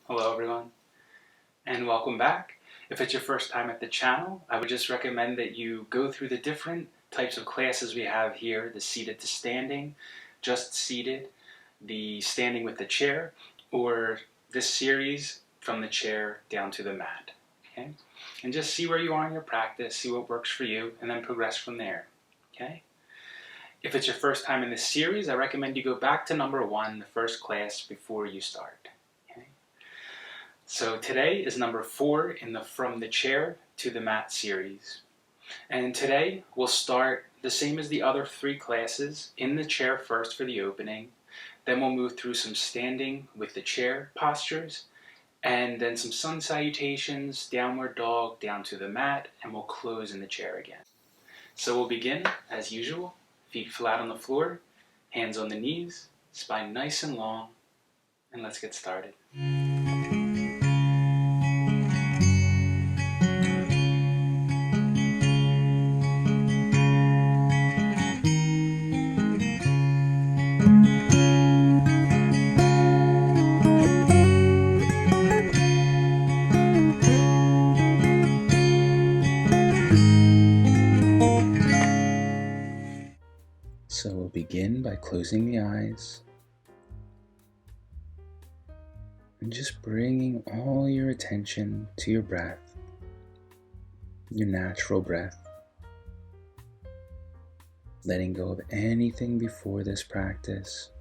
Hello everyone, and welcome back. If it's your first time at the channel, I would just recommend that you go through the different types of classes we have here, the seated to standing, just seated, the standing with the chair, or this series from the chair down to the mat. Okay? And just see where you are in your practice, see what works for you, and then progress from there. Okay? If it's your first time in this series, I recommend you go back to number 1, the first class, before you start. So today is number 4 in the From the Chair to the Mat series. And today we'll start the same as the other 3 classes, in the chair first for the opening. Then we'll move through some standing with the chair postures, and then some sun salutations, downward dog, down to the mat, and we'll close in the chair again. So we'll begin as usual, feet flat on the floor, hands on the knees, spine nice and long, and let's get started. So we'll begin by closing the eyes and just bringing all your attention to your breath, your natural breath, letting go of anything before this practice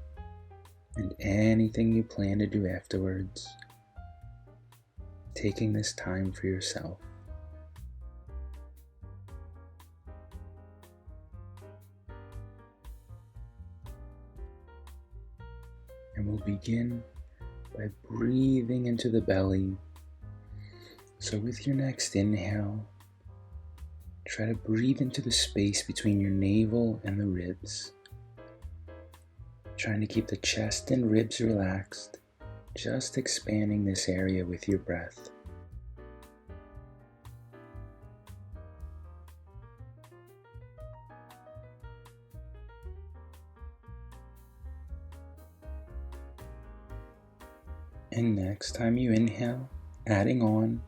and anything you plan to do afterwards, taking this time for yourself. And we'll begin by breathing into the belly. So with your next inhale, try to breathe into the space between your navel and the ribs, trying to keep the chest and ribs relaxed, just expanding this area with your breath. And next time you inhale, adding on,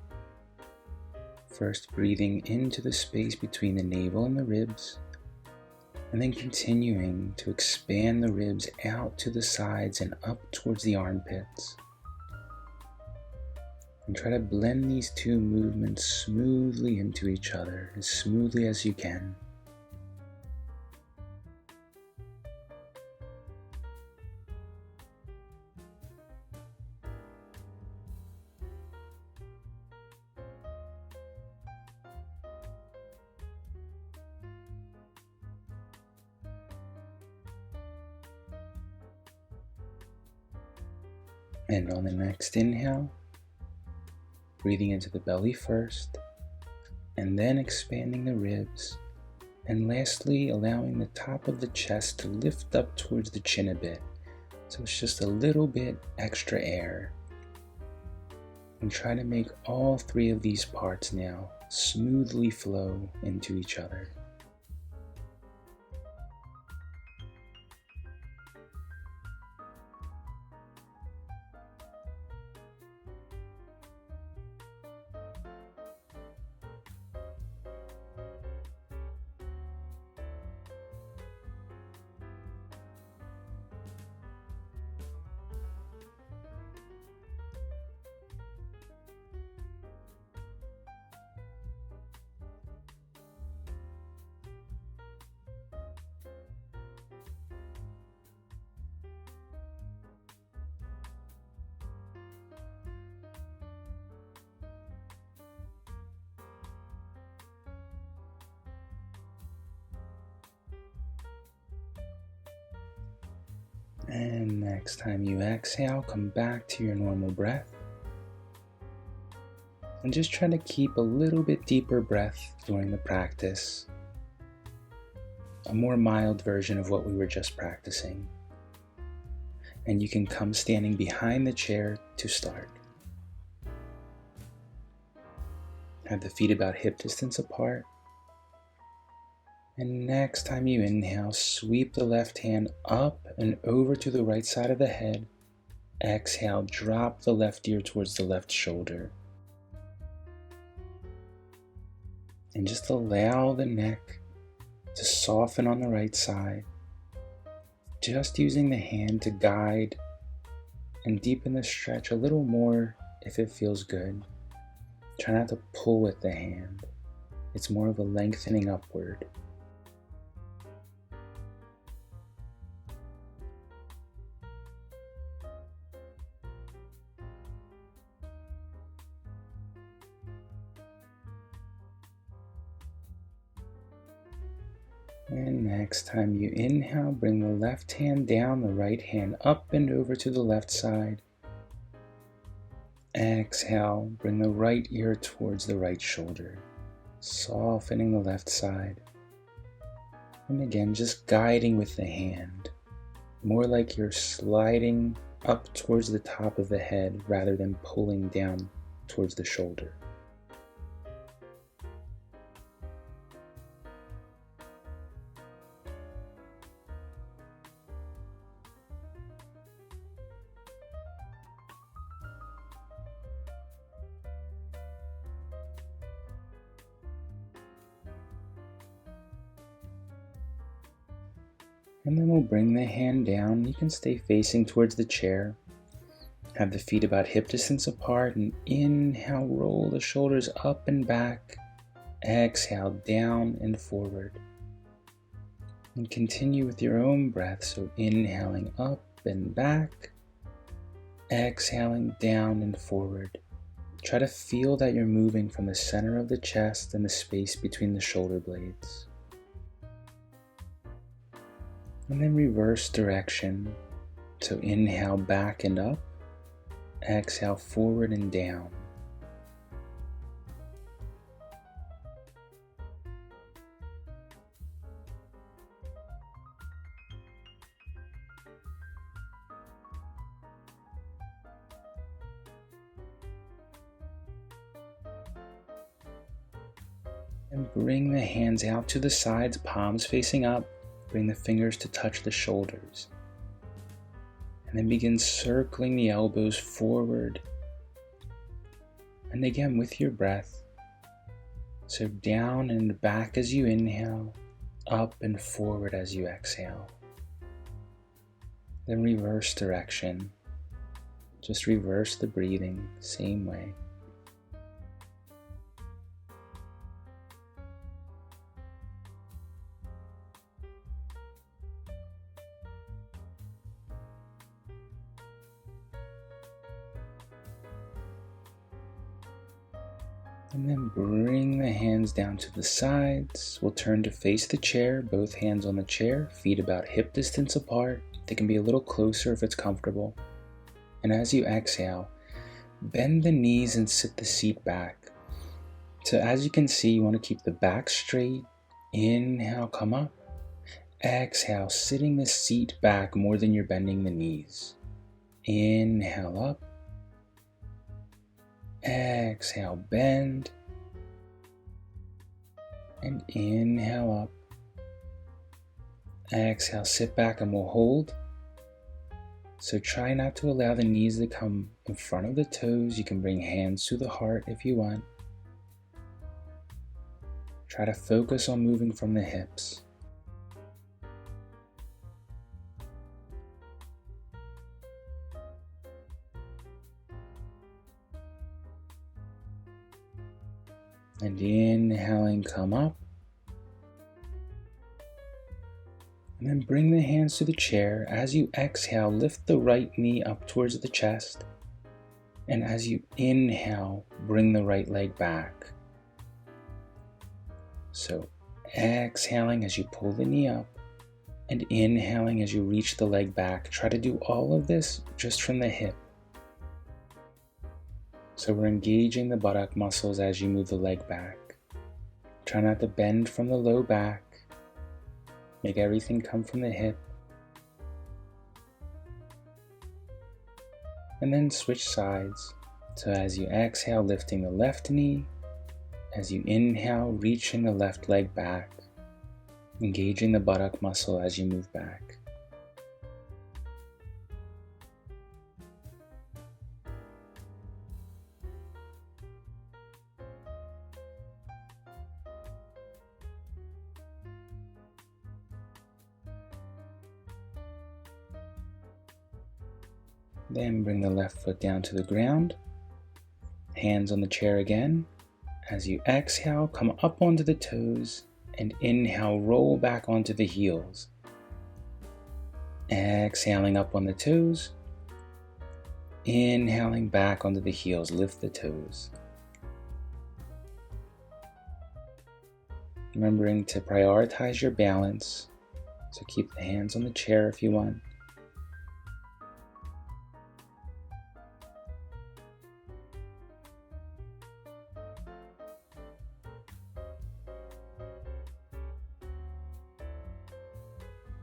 first breathing into the space between the navel and the ribs, and then continuing to expand the ribs out to the sides and up towards the armpits. And try to blend these two movements smoothly into each other, as smoothly as you can. And on the next inhale, breathing into the belly first, and then expanding the ribs, and lastly allowing the top of the chest to lift up towards the chin a bit, so it's just a little bit extra air. And try to make all 3 of these parts now smoothly flow into each other. And next time you exhale, come back to your normal breath. And just try to keep a little bit deeper breath during the practice. A more mild version of what we were just practicing. And you can come standing behind the chair to start. Have the feet about hip distance apart. And next time you inhale, sweep the left hand up and over to the right side of the head, Exhale, drop the left ear towards the left shoulder. And just allow the neck to soften on the right side. Just using the hand to guide and deepen the stretch a little more if it feels good. Try not to pull with the hand. It's more of a lengthening upward. And next time you inhale, bring the left hand down, the right hand up and over to the left side. Exhale, bring the right ear towards the right shoulder, softening the left side. And again, just guiding with the hand, more like you're sliding up towards the top of the head rather than pulling down towards the shoulder. And then we'll bring the hand down. You can stay facing towards the chair. Have the feet about hip distance apart, and inhale, roll the shoulders up and back. Exhale, down and forward. And continue with your own breath. So inhaling up and back. Exhaling down and forward. Try to feel that you're moving from the center of the chest and the space between the shoulder blades. And then reverse direction. So inhale back and up, exhale forward and down. And bring the hands out to the sides, palms facing up. Bring the fingers to touch the shoulders. And then begin circling the elbows forward. And again with your breath. So down and back as you inhale, up and forward as you exhale. Then reverse direction. Just reverse the breathing, same way. And then bring the hands down to the sides. We'll turn to face the chair, both hands on the chair, feet about hip distance apart. They can be a little closer if it's comfortable. And as you exhale, bend the knees and sit the seat back. So as you can see, you want to keep the back straight. Inhale, come up. Exhale, sitting the seat back more than you're bending the knees. Inhale up. Exhale, bend, and inhale up. Exhale, sit back and we'll hold. So try not to allow the knees to come in front of the toes. You can bring hands to the heart if you want. Try to focus on moving from the hips. And inhaling, come up. And then bring the hands to the chair. As you exhale, lift the right knee up towards the chest. And as you inhale, bring the right leg back. So exhaling as you pull the knee up, and inhaling as you reach the leg back. Try to do all of this just from the hip. So we're engaging the buttock muscles as you move the leg back. Try not to bend from the low back. Make everything come from the hip. And then switch sides. So as you exhale, lifting the left knee. As you inhale, reaching the left leg back. Engaging the buttock muscle as you move back. Then bring the left foot down to the ground. Hands on the chair again. As you exhale, come up onto the toes, and inhale, roll back onto the heels. Exhaling up on the toes. Inhaling back onto the heels, lift the toes. Remembering to prioritize your balance, so keep the hands on the chair if you want.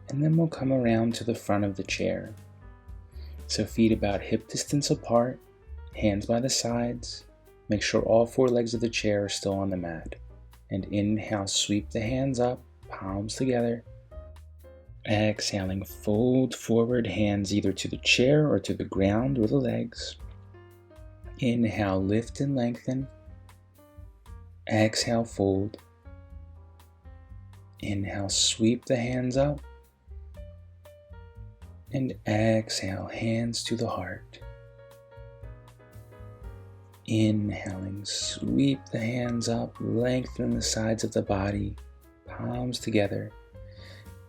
And then we'll come around to the front of the chair. So feet about hip distance apart, hands by the sides. Make sure all 4 legs of the chair are still on the mat. And inhale, sweep the hands up, palms together. Exhaling, fold forward, hands either to the chair or to the ground or the legs. Inhale, lift and lengthen. Exhale, fold. Inhale, sweep the hands up. And exhale, hands to the heart. Inhaling, sweep the hands up, lengthen the sides of the body, palms together.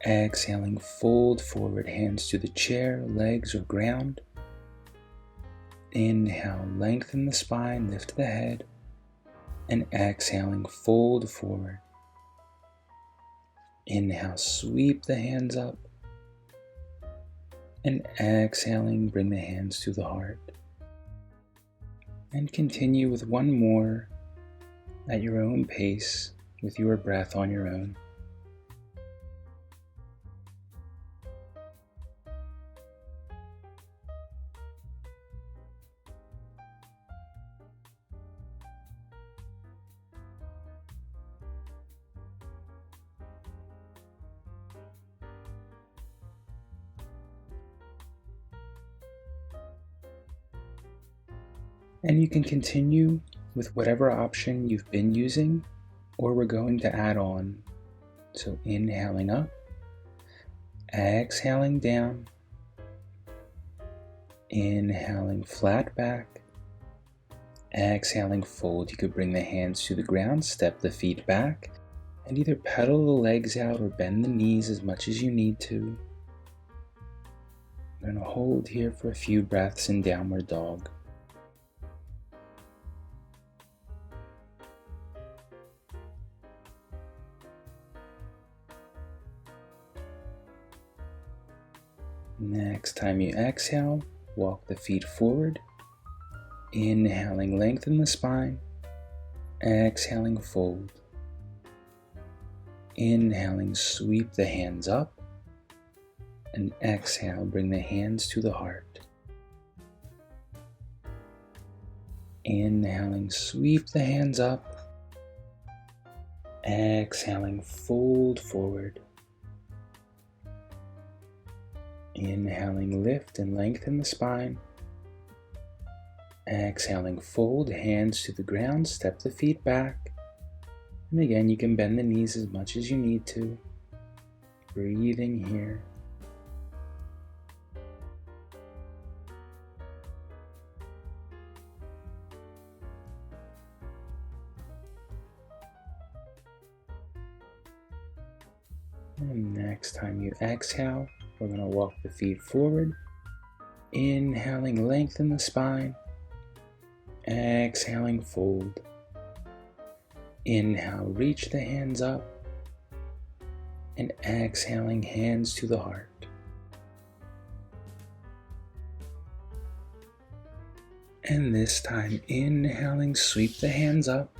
Exhaling, fold forward, hands to the chair, legs, or ground. Inhale, lengthen the spine, lift the head. And exhaling, fold forward. Inhale, sweep the hands up. And exhaling, bring the hands to the heart. And continue with one more at your own pace, with your breath on your own. And you can continue with whatever option you've been using, or we're going to add on. So inhaling up, exhaling down, inhaling flat back, exhaling fold. You could bring the hands to the ground, step the feet back, and either pedal the legs out or bend the knees as much as you need to. I'm going to hold here for a few breaths in downward dog. Next time you exhale, walk the feet forward. Inhaling, lengthen the spine. Exhaling, fold. Inhaling, sweep the hands up. And exhale, bring the hands to the heart. Inhaling, sweep the hands up. Exhaling, fold forward. Inhaling, lift and lengthen the spine. Exhaling, fold, hands to the ground, step the feet back. And again, you can bend the knees as much as you need to. Breathing here. And next time you exhale, we're going to walk the feet forward. Inhaling, lengthen the spine. Exhaling, fold. Inhale, reach the hands up. And exhaling, hands to the heart. And this time, inhaling, sweep the hands up.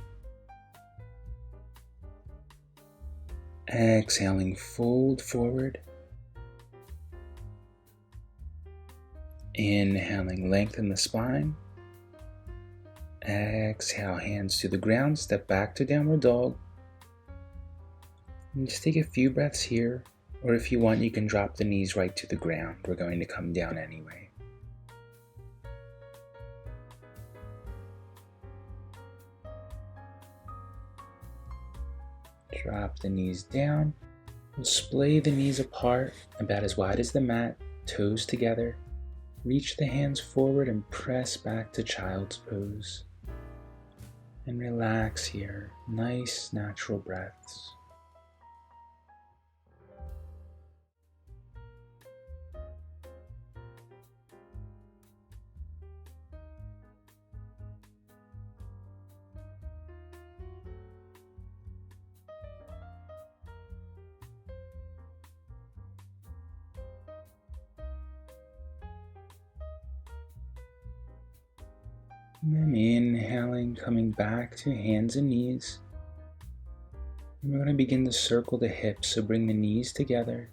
Exhaling, fold forward. Inhaling, lengthen the spine. Exhale, hands to the ground, step back to downward dog. And just take a few breaths here, or if you want, you can drop the knees right to the ground. We're going to come down anyway. Drop the knees down. We'll splay the knees apart, about as wide as the mat, toes together. Reach the hands forward and press back to child's pose. And relax here. Nice natural breaths. And then inhaling, coming back to hands and knees. And we're going to begin to circle the hips, so bring the knees together.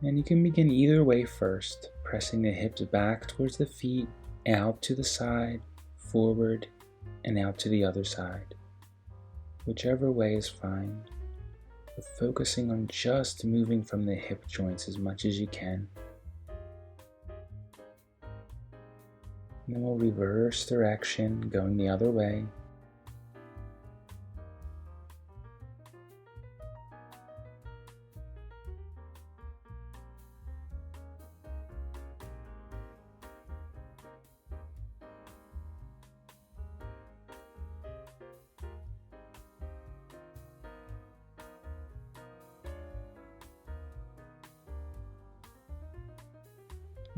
And you can begin either way first, pressing the hips back towards the feet, out to the side, forward, and out to the other side. Whichever way is fine, but focusing on just moving from the hip joints as much as you can. And then we'll reverse direction, going the other way.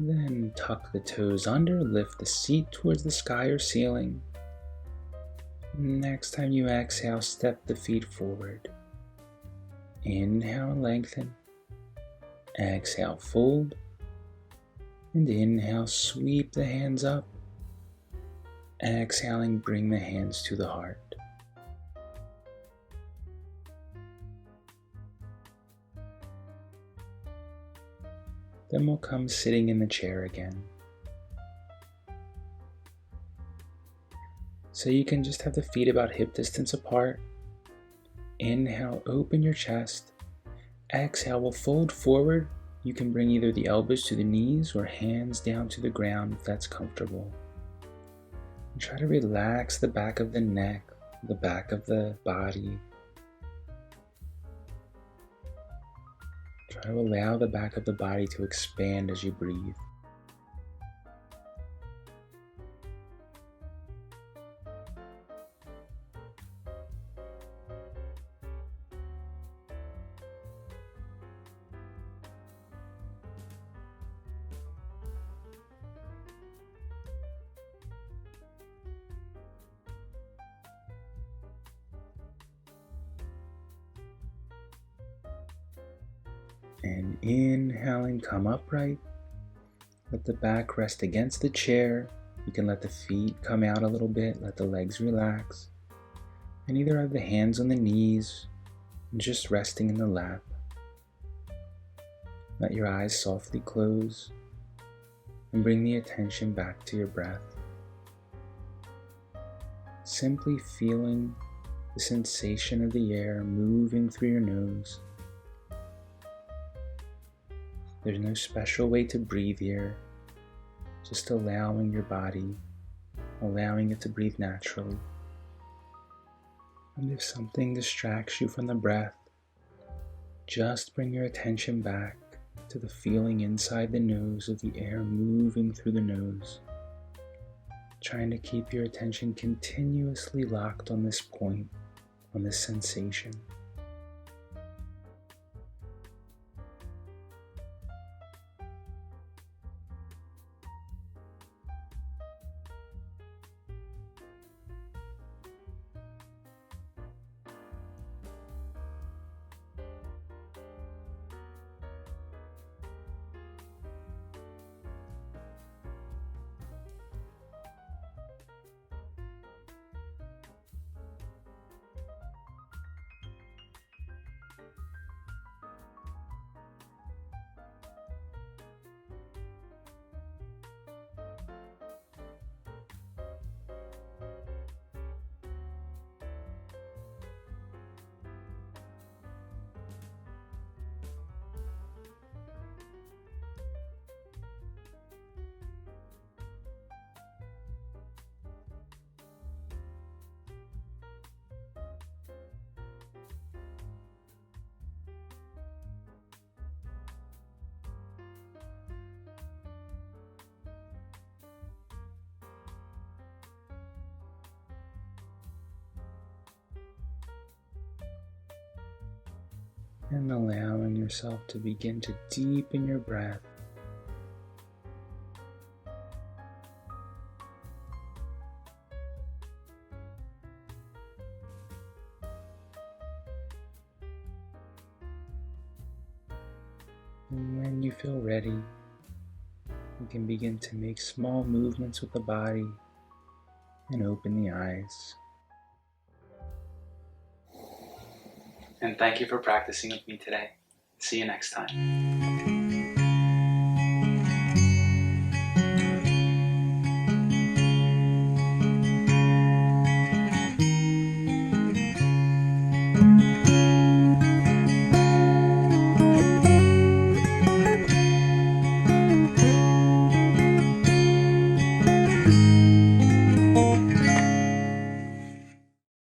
Then tuck the toes under, lift the seat towards the sky or ceiling. Next time you exhale, step the feet forward. Inhale, lengthen. Exhale, fold. And inhale, sweep the hands up. Exhaling, bring the hands to the heart. Then we'll come sitting in the chair again. So you can just have the feet about hip distance apart. Inhale, open your chest. Exhale, we'll fold forward. You can bring either the elbows to the knees or hands down to the ground if that's comfortable. And try to relax the back of the neck, the back of the body. Try to allow the back of the body to expand as you breathe. And inhaling, come upright. Let the back rest against the chair. You can let the feet come out a little bit, let the legs relax. And either have the hands on the knees, and just resting in the lap. Let your eyes softly close, and bring the attention back to your breath. Simply feeling the sensation of the air moving through your nose. There's no special way to breathe here, just allowing your body, allowing it to breathe naturally. And if something distracts you from the breath, just bring your attention back to the feeling inside the nose of the air moving through the nose, trying to keep your attention continuously locked on this point, on this sensation. And allowing yourself to begin to deepen your breath. And when you feel ready, you can begin to make small movements with the body and open the eyes. And thank you for practicing with me today. See you next time.